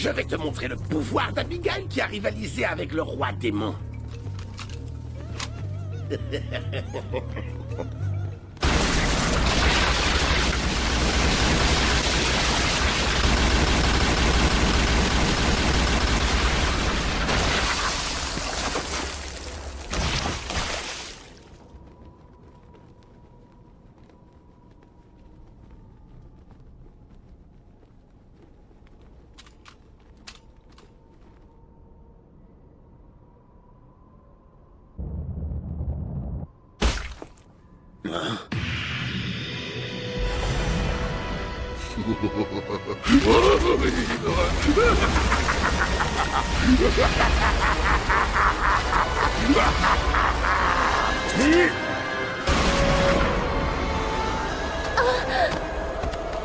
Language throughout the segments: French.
Je vais te montrer le pouvoir d'Abigail qui a rivalisé avec le roi démon.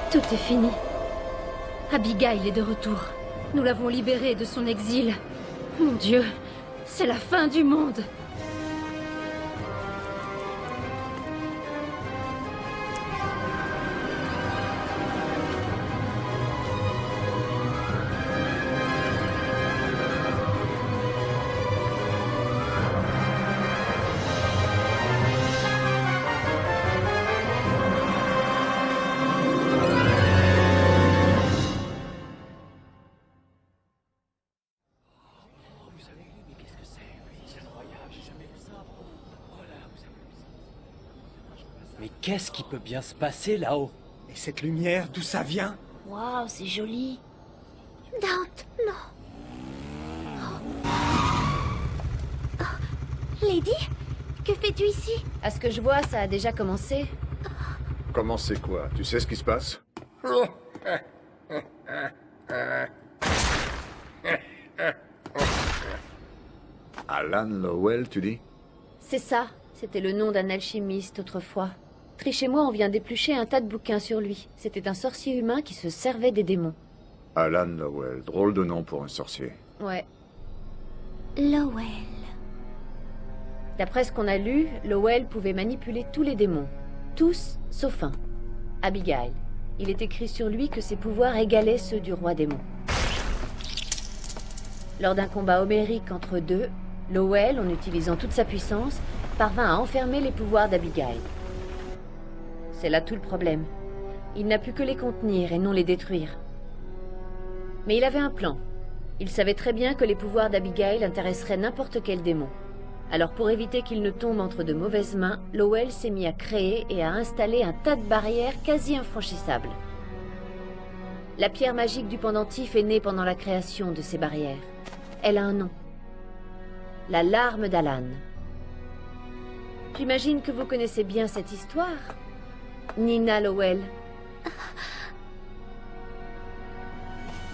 Tout est fini. Abigail est de retour. Nous l'avons libérée de son exil. Mon Dieu, c'est la fin du monde. Mais qu'est-ce qui peut bien se passer là-haut? Et cette lumière, d'où ça vient? Waouh, c'est joli. Dante, non. Oh. Lady, que fais-tu ici? À ce que je vois, ça a déjà commencé. Comment c'est quoi? Tu sais ce qui se passe? Alan Lowell, tu dis? C'est ça. C'était le nom d'un alchimiste autrefois. Trish et moi, on vient d'éplucher un tas de bouquins sur lui. C'était un sorcier humain qui se servait des démons. Alan Lowell, drôle de nom pour un sorcier. Ouais. Lowell. D'après ce qu'on a lu, Lowell pouvait manipuler tous les démons. Tous, sauf un. Abigail. Il est écrit sur lui que ses pouvoirs égalaient ceux du roi démon. Lors d'un combat homérique entre deux, Lowell, en utilisant toute sa puissance, parvint à enfermer les pouvoirs d'Abigail. C'est là tout le problème. Il n'a pu que les contenir et non les détruire. Mais il avait un plan. Il savait très bien que les pouvoirs d'Abigail intéresseraient n'importe quel démon. Alors pour éviter qu'il ne tombe entre de mauvaises mains, Lowell s'est mis à créer et à installer un tas de barrières quasi infranchissables. La pierre magique du pendentif est née pendant la création de ces barrières. Elle a un nom. La larme d'Alan. J'imagine que vous connaissez bien cette histoire, Nina Lowell.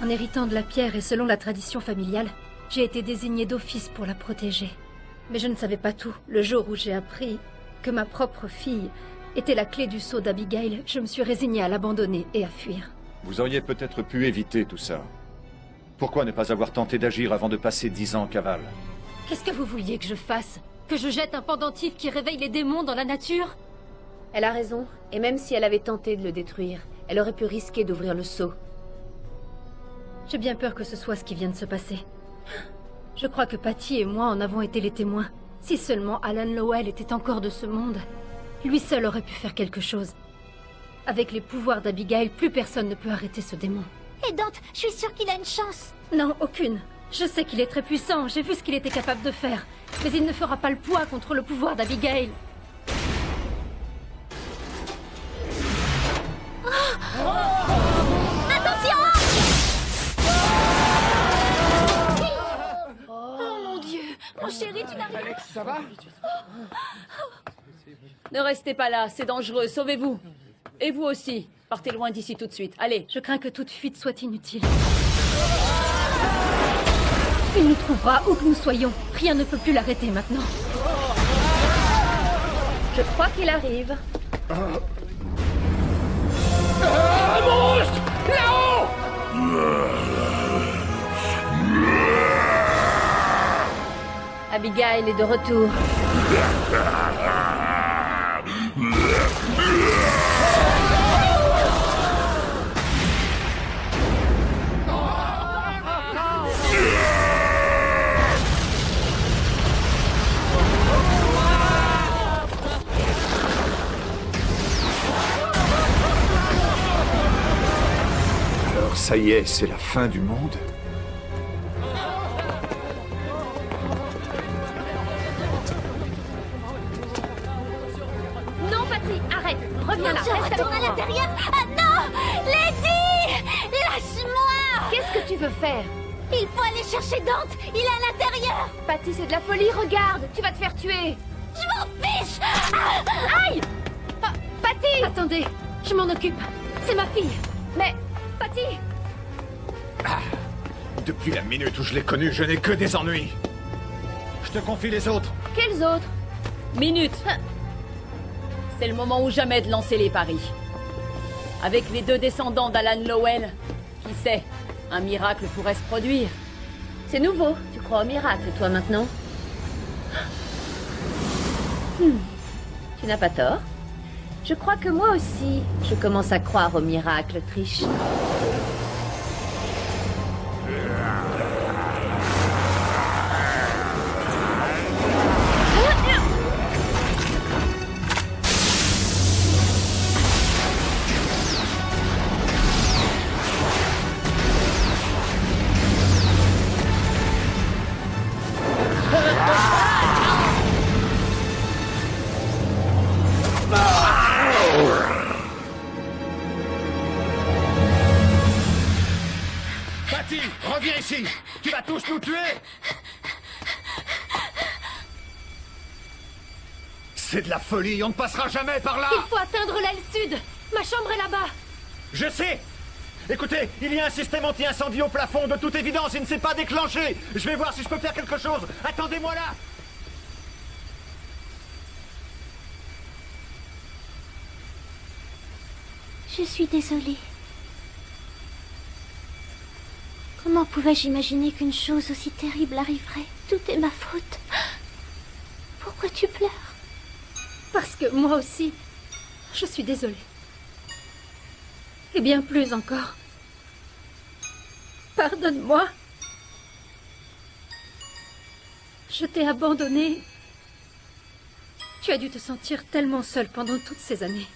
En héritant de la pierre et selon la tradition familiale, j'ai été désignée d'office pour la protéger. Mais je ne savais pas tout. Le jour où j'ai appris que ma propre fille était la clé du sceau d'Abigail, je me suis résignée à l'abandonner et à fuir. Vous auriez peut-être pu éviter tout ça. Pourquoi ne pas avoir tenté d'agir avant de passer 10 ans en cavale? Qu'est-ce que vous vouliez que je fasse? Que je jette un pendentif qui réveille les démons dans la nature? Elle a raison, et même si elle avait tenté de le détruire, elle aurait pu risquer d'ouvrir le sceau. J'ai bien peur que ce soit ce qui vient de se passer. Je crois que Patty et moi en avons été les témoins. Si seulement Alan Lowell était encore de ce monde, lui seul aurait pu faire quelque chose. Avec les pouvoirs d'Abigail, plus personne ne peut arrêter ce démon. Et Dante, je suis sûre qu'il a une chance. Non, aucune. Je sais qu'il est très puissant, j'ai vu ce qu'il était capable de faire. Mais il ne fera pas le poids contre le pouvoir d'Abigail. Attention! Oh mon Dieu! Mon chéri, tu n'arrives pas. Alex, ça va? Ne restez pas là, c'est dangereux, sauvez-vous. Et vous aussi, partez loin d'ici tout de suite, allez. Je crains que toute fuite soit inutile. Il nous trouvera où que nous soyons. Rien ne peut plus l'arrêter maintenant. Je crois qu'il arrive. Un monstre! Là-haut! Abigail est de retour. Ça y est, c'est la fin du monde. Non, Patty, arrête. Reviens là. Je Reste avec retourne à moi. l'intérieur. Ah non! Lady! Lâche-moi! Qu'est-ce que tu veux faire? Il faut aller chercher Dante. Il est à l'intérieur. Patty, c'est de la folie. Regarde, tu vas te faire tuer. Je m'en fiche! Aïe! Patty! Attendez, je m'en occupe. C'est ma fille. Mais, Patty! Depuis la minute où je l'ai connu, je n'ai que des ennuis. Je te confie les autres. Quels autres? Minute. C'est le moment ou jamais de lancer les paris. Avec les 2 descendants d'Alan Lowell, qui sait, un miracle pourrait se produire. C'est nouveau. Tu crois au miracle, toi, maintenant? Tu n'as pas tort. Je crois que moi aussi, je commence à croire au miracle, Trish. Patty, reviens ici. Tu vas tous nous tuer. C'est de la folie, on ne passera jamais par là. Il faut atteindre l'aile sud. Ma chambre est là-bas. Je sais. Écoutez, il y a un système anti-incendie au plafond, de toute évidence, il ne s'est pas déclenché. Je vais voir si je peux faire quelque chose. Attendez-moi là. Je suis désolée. Comment pouvais-je imaginer qu'une chose aussi terrible arriverait? Tout est ma faute. Pourquoi tu pleures? Parce que moi aussi, je suis désolée. Et bien plus encore. Pardonne-moi. Je t'ai abandonné. Tu as dû te sentir tellement seule pendant toutes ces années.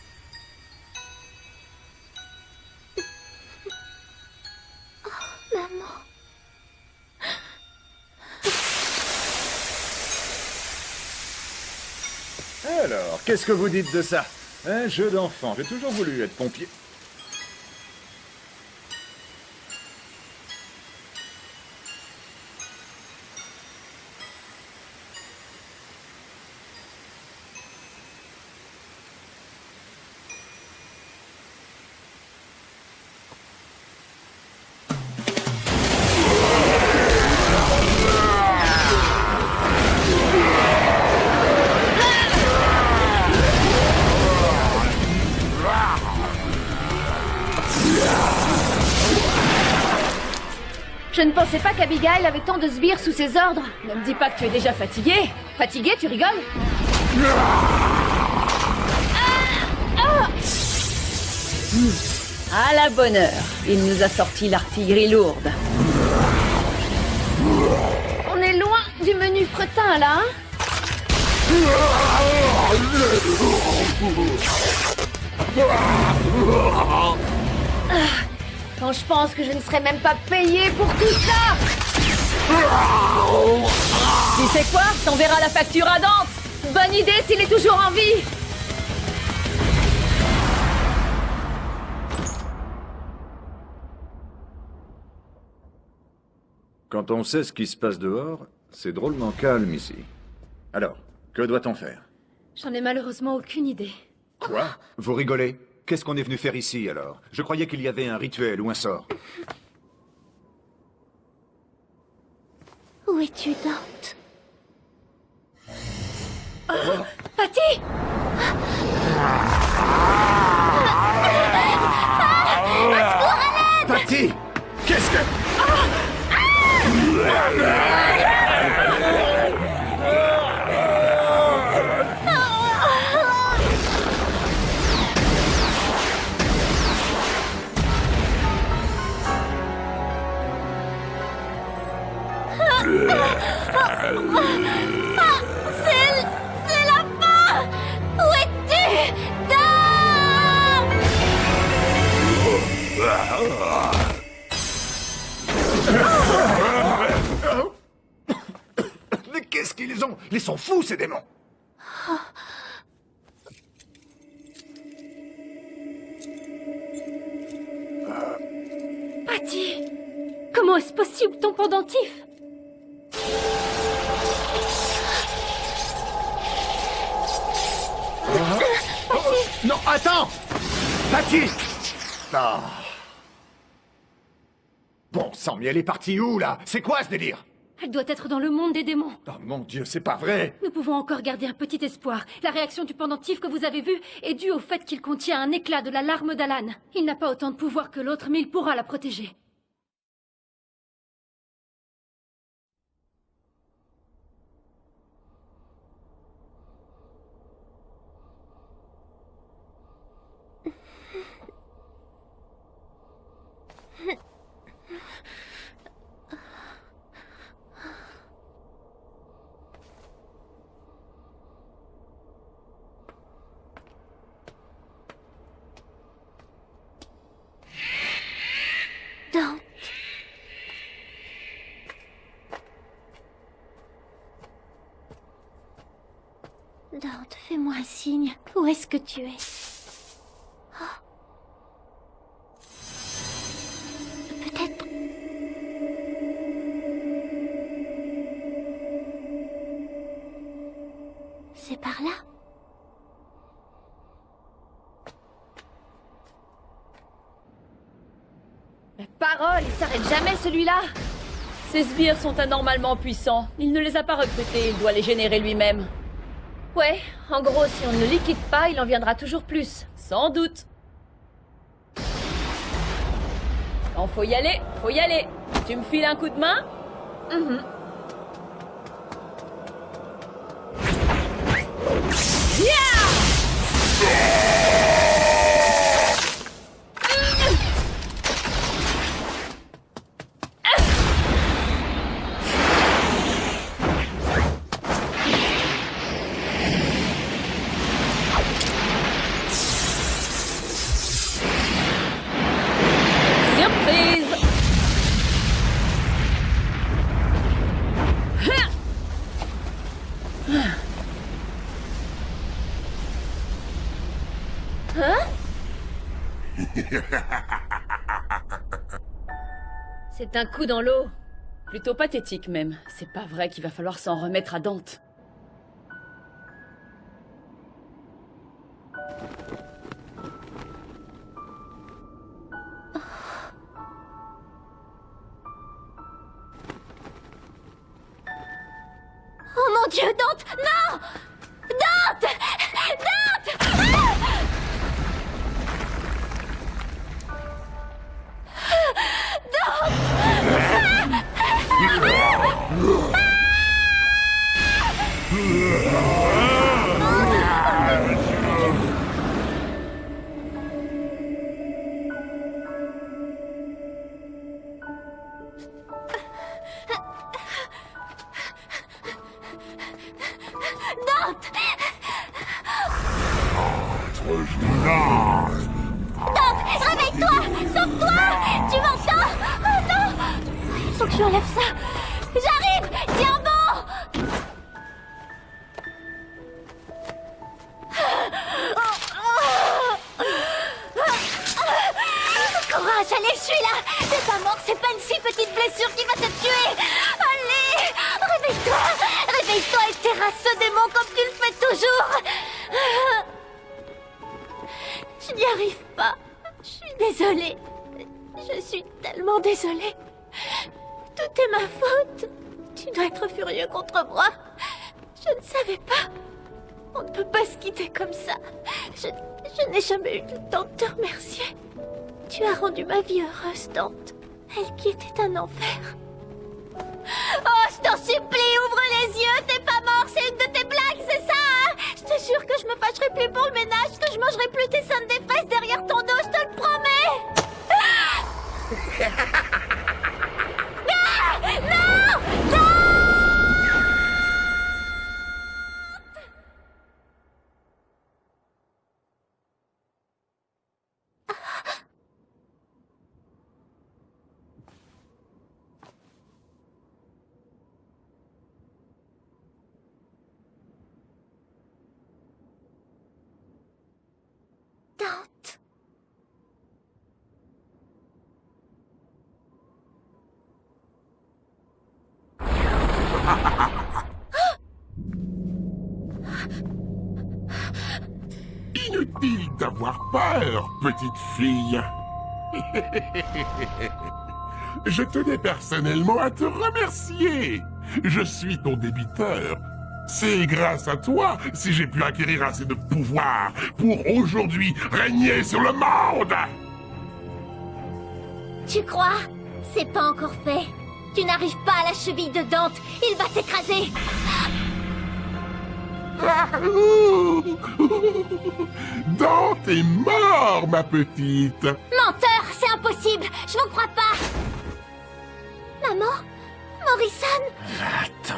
Maman. Alors, qu'est-ce que vous dites de ça? Un jeu d'enfant, j'ai toujours voulu être pompier. Je ne pensais pas qu'Abigail avait tant de sbires sous ses ordres. Ne me dis pas que tu es déjà fatigué. Fatigué, tu rigoles? À la bonne heure, il nous a sorti l'artillerie lourde. On est loin du menu fretin, là, hein? Quand je pense que je ne serais même pas payée pour tout ça! Tu sais quoi? T'enverras la facture à Dante. Bonne idée s'il est toujours en vie! Quand on sait ce qui se passe dehors, c'est drôlement calme ici. Alors, que doit-on faire? J'en ai malheureusement aucune idée. Quoi? Vous rigolez? Qu'est-ce qu'on est venu faire ici, alors? Je croyais qu'il y avait un rituel ou un sort. Où es-tu, Dante? Patty! Patty! Qu'est-ce que... C'est la fin! Où es-tu? Ils sont fous, ces démons! Patty, comment est-ce possible ton pendentif? Non, attends! Patty! Ah. Bon sang, mais elle est partie où, là? C'est quoi, ce délire? Elle doit être dans le monde des démons. Oh mon Dieu, c'est pas vrai! Nous pouvons encore garder un petit espoir. La réaction du pendentif que vous avez vu est due au fait qu'il contient un éclat de la larme d'Alan. Il n'a pas autant de pouvoir que l'autre, mais il pourra la protéger. Dante. Dante, fais-moi un signe. Où est-ce que tu es? Oh. Peut-être... C'est par là? Parole, il s'arrête jamais celui-là. Ces sbires sont anormalement puissants. Il ne les a pas recrutés, il doit les générer lui-même. Ouais, en gros, si on ne le liquide pas, il en viendra toujours plus. Sans doute. Quand faut y aller, faut y aller. Tu me files un coup de main? Surprise! C'est un coup dans l'eau. Plutôt pathétique même. C'est pas vrai qu'il va falloir s'en remettre à Dante. Oh mon Dieu, Dante! Non! Dante! Dante! Dante! Dante, réveille-toi! Sauve-toi! Tu m'entends? Oh non! Il faut que je enlève ça! J'arrive! Tiens bon! Courage, allez, je suis là! T'es pas mort, c'est pas une si petite blessure qui va te tuer! Allez! Réveille-toi! Réveille-toi et terrasse ce démon comme tu le fais toujours! Je n'y arrive pas. Je suis désolée. Je suis tellement désolée. Tout est ma faute. Tu dois être furieux contre moi. Je ne savais pas. On ne peut pas se quitter comme ça. Je n'ai jamais eu le temps de te remercier. Tu as rendu ma vie heureuse, Dante. Elle qui était un enfer. Oh, je t'en supplie, ouvre les yeux, t'es pas mort, c'est une de tes blagues, c'est ça, hein? Je te jure que je me fâcherai plus pour le ménage, que je mangerai plus tes seins des fesses derrière ton dos, je te le promets. Ah non! Non! inutile d'avoir peur, petite fille. Je tenais personnellement à te remercier. Je suis ton débiteur. C'est grâce à toi si j'ai pu acquérir assez de pouvoir pour aujourd'hui régner sur le monde. Tu crois? C'est pas encore fait. Tu n'arrives pas à la cheville de Dante. Il va t'écraser. Dante est mort, ma petite. Menteur, c'est impossible. Je n'en crois pas. Maman? Morrison? Attends.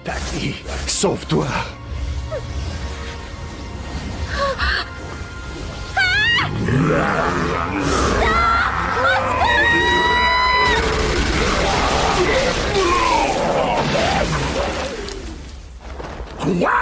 Patty, sauve-toi. Quoi?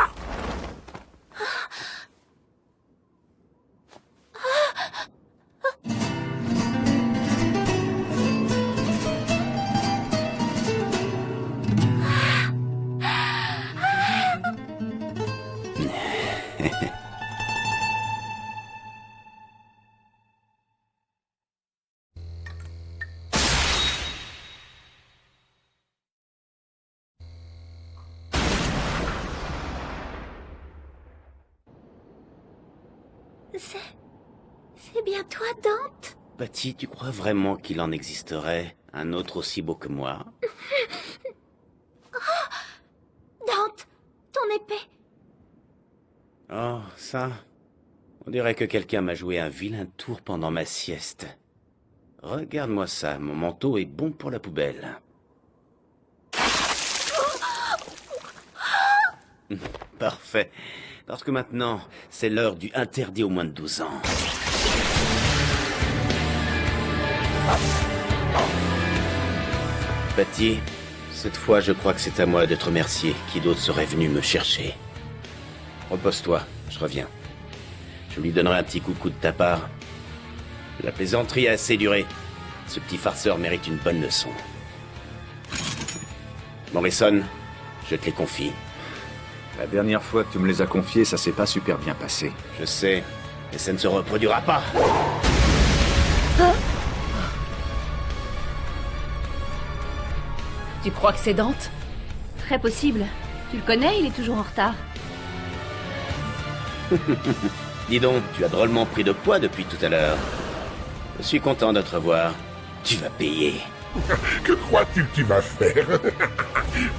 C'est bien toi, Dante? Patty, tu crois vraiment qu'il en existerait un autre aussi beau que moi? Dante, ton épée. Oh, ça... On dirait que quelqu'un m'a joué un vilain tour pendant ma sieste. Regarde-moi ça, mon manteau est bon pour la poubelle. Parfait. Parce que maintenant, c'est l'heure du interdit aux moins de 12 ans. Patty, cette fois, je crois que c'est à moi de te remercier. Qui d'autre serait venu me chercher? Repose-toi, je reviens. Je lui donnerai un petit coucou de ta part. La plaisanterie a assez duré. Ce petit farceur mérite une bonne leçon. Morrison, je te les confie. La dernière fois que tu me les as confiés, ça s'est pas super bien passé. Je sais, mais ça ne se reproduira pas. Tu crois que c'est Dante? Très possible. Tu le connais, il est toujours en retard. Dis donc, tu as drôlement pris de poids depuis tout à l'heure. Je suis content de te revoir. Tu vas payer. Que crois-tu que tu vas faire?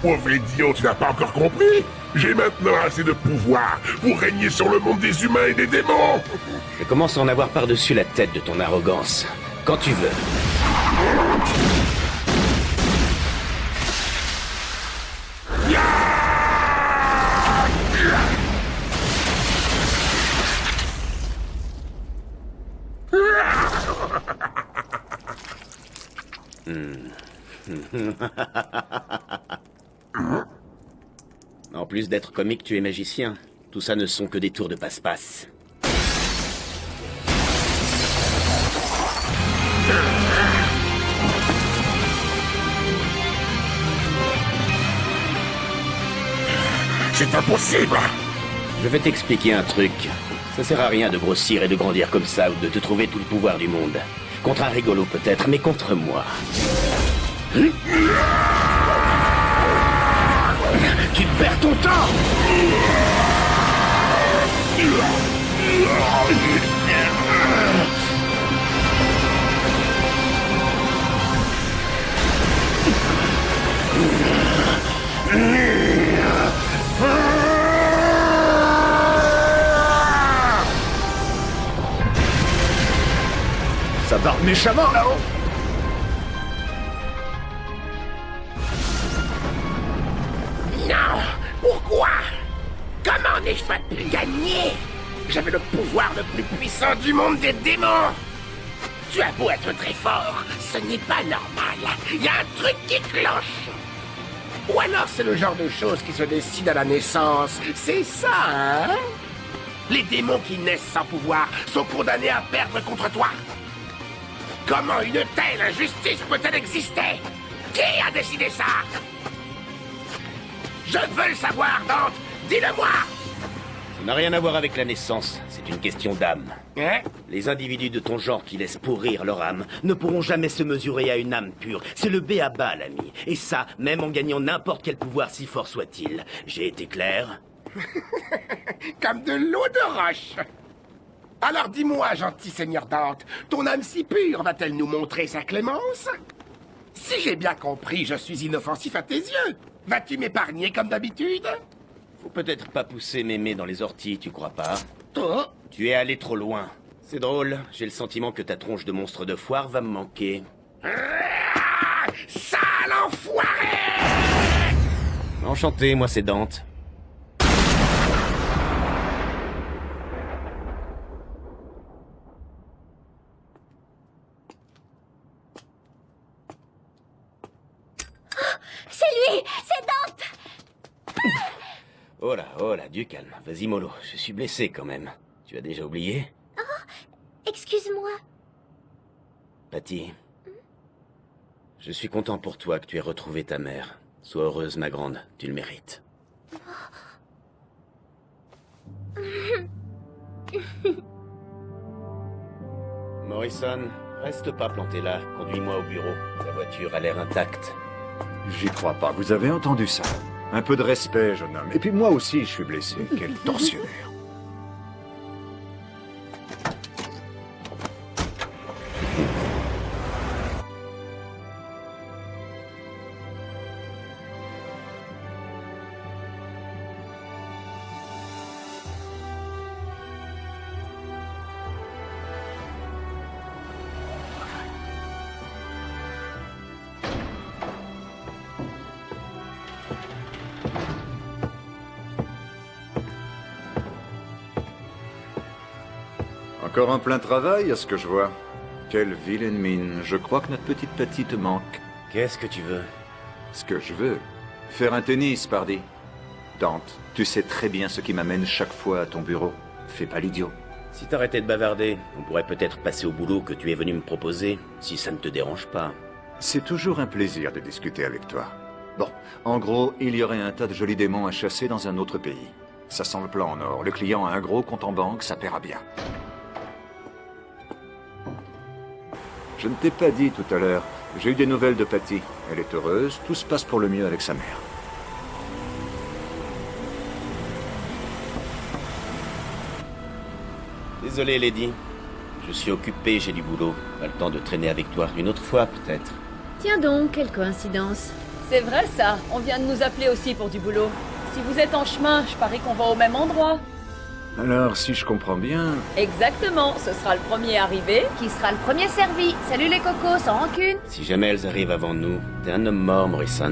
Pauvre idiot, tu n'as pas encore compris? J'ai maintenant assez de pouvoir pour régner sur le monde des humains et des démons. Je commence à en avoir par-dessus la tête de ton arrogance. Quand tu veux. En plus d'être comique, tu es magicien. Tout ça ne sont que des tours de passe-passe. C'est impossible! Je vais t'expliquer un truc. Ça sert à rien de grossir et de grandir comme ça ou de te trouver tout le pouvoir du monde. Contre un rigolo peut-être, mais contre moi. Tu perds ton temps! Ça barre méchamment là-haut. Non! Pourquoi? Comment n'ai-je pas pu gagner? J'avais le pouvoir le plus puissant du monde des démons! Tu as beau être très fort, ce n'est pas normal. Il y a un truc qui cloche. Ou alors c'est le genre de choses qui se décident à la naissance. C'est ça, hein? Les démons qui naissent sans pouvoir sont condamnés à perdre contre toi. Comment une telle injustice peut-elle exister? Qui a décidé ça? Je veux le savoir, Dante. Dis-le-moi. Ce n'a rien à voir avec la naissance, c'est une question d'âme. Hein? Les individus de ton genre qui laissent pourrir leur âme ne pourront jamais se mesurer à une âme pure. C'est le b.a.-ba, l'ami. Et ça, même en gagnant n'importe quel pouvoir si fort soit-il. J'ai été clair? Comme de l'eau de roche. Alors dis-moi, gentil seigneur Dante, ton âme si pure va-t-elle nous montrer sa clémence? Si j'ai bien compris, je suis inoffensif à tes yeux. Vas-tu m'épargner comme d'habitude? Faut peut-être pas pousser mémé dans les orties, tu crois pas? Oh, Tu es allé trop loin. C'est drôle, j'ai le sentiment que ta tronche de monstre de foire va me manquer. sale enfoiré! Enchanté, moi c'est Dante. C'est lui! C'est Dante! Oh là, du calme. Vas-y mollo, je suis blessé quand même. Tu as déjà oublié? Excuse-moi. Patty, je suis content pour toi que tu aies retrouvé ta mère. Sois heureuse, ma grande, tu le mérites. Morrison, reste pas planté là, conduis-moi au bureau. Ta voiture a l'air intacte. J'y crois pas, vous avez entendu ça. Un peu de respect, jeune homme. Et puis moi aussi, je suis blessé. Quel tortionnaire. Encore en plein travail, à ce que je vois. Quelle vilaine mine. Je crois que notre petite Patty te manque. Qu'est-ce que tu veux? Ce que je veux, faire un tennis, pardi. Dante, tu sais très bien ce qui m'amène chaque fois à ton bureau. Fais pas l'idiot. Si t'arrêtais de bavarder, on pourrait peut-être passer au boulot que tu es venu me proposer, si ça ne te dérange pas. C'est toujours un plaisir de discuter avec toi. Bon, en gros, il y aurait un tas de jolis démons à chasser dans un autre pays. Ça sent le plan en or. Le client a un gros compte en banque, ça paiera bien. Je ne t'ai pas dit tout à l'heure, j'ai eu des nouvelles de Patty. Elle est heureuse, tout se passe pour le mieux avec sa mère. Désolé, Lady. Je suis occupé, j'ai du boulot. Pas le temps de traîner avec toi. Une autre fois, peut-être. Tiens donc, quelle coïncidence. C'est vrai ça, on vient de nous appeler aussi pour du boulot. Si vous êtes en chemin, je parie qu'on va au même endroit. Alors, si je comprends bien... Exactement, ce sera le premier arrivé. Qui sera le premier servi? Salut les cocos, sans rancune. Si jamais elles arrivent avant nous, t'es un homme mort, Morrison.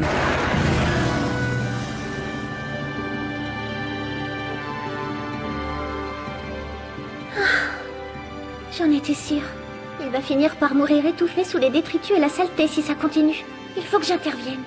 J'en étais sûre. Il va finir par mourir étouffé sous les détritus et la saleté si ça continue. Il faut que j'intervienne.